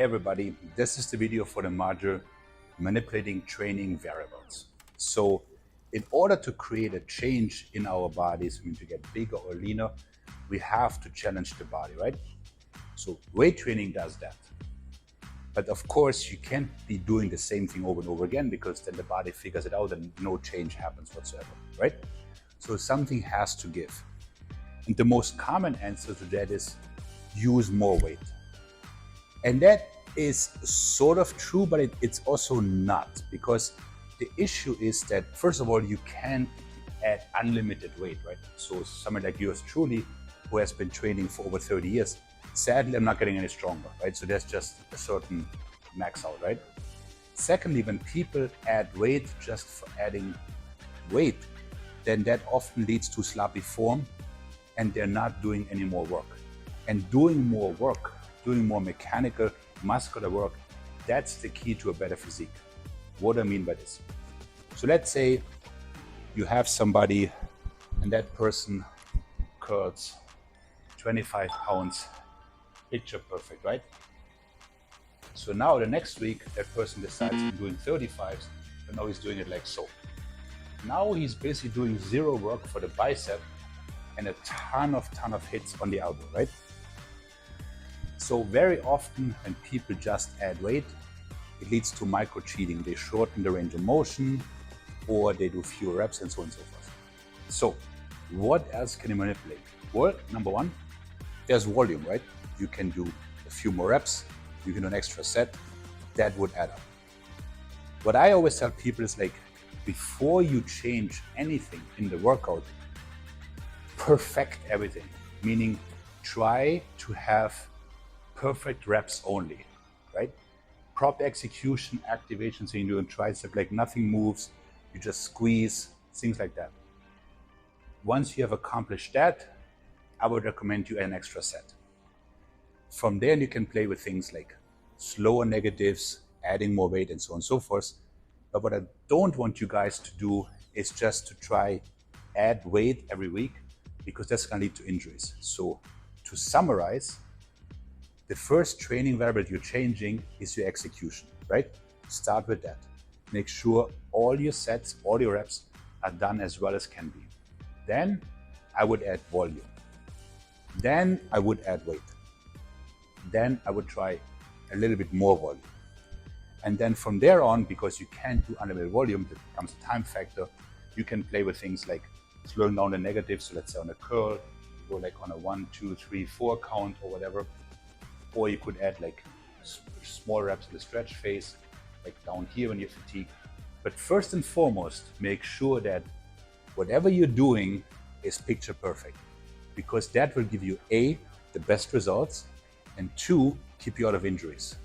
Hey everybody, this is the video for the module manipulating training variables. So in order to create a change in our bodies, I mean to get bigger or leaner, we have to challenge the body, right? So weight training does that. But of course you can't be doing the same thing over and over again, because then the body figures it out and no change happens whatsoever, right? So something has to give. And the most common answer to that is use more weight. And that is sort of true, but it's also not, because the issue is that, first of all, you can't add unlimited weight, right? So someone like yours truly, who has been training for over 30 years, sadly, I'm not getting any stronger, right? So there's just a certain max out, right? Secondly, when people add weight just for adding weight, then that often leads to sloppy form and they're not doing any more work. And doing more work, doing more mechanical, muscular work, that's the key to a better physique. What do I mean by this? So let's say you have somebody and that person curls 25 pounds, picture perfect, right? So now the next week, that person decides to doing 35s, but now he's doing it like so. Now he's basically doing zero work for the bicep and a ton of hits on the elbow, right? So very often when people just add weight, it leads to micro cheating. They shorten the range of motion or they do fewer reps and so on and so forth. So what else can you manipulate? Well, number one, there's volume, right? You can do a few more reps, you can do an extra set, that would add up. What I always tell people is like, before you change anything in the workout, perfect everything, meaning try to have perfect reps only, right? Proper execution, activation, so you do a tricep, like nothing moves, you just squeeze, things like that. Once you have accomplished that, I would recommend you an extra set. From there, you can play with things like slower negatives, adding more weight, and so on and so forth. But what I don't want you guys to do is just to try add weight every week, because that's going to lead to injuries. So to summarize, the first training variable you're changing is your execution, right? Start with that. Make sure all your sets, all your reps are done as well as can be. Then I would add volume. Then I would add weight. Then I would try a little bit more volume. And then from there on, because you can't do unlimited volume, there becomes a time factor, you can play with things like slowing down the negatives. So let's say on a curl, you go like on a 1, 2, 3, 4 count or whatever. Or you could add like small reps in the stretch phase, like down here when you're fatigued. But first and foremost, make sure that whatever you're doing is picture perfect, because that will give you A, the best results, and 2, keep you out of injuries.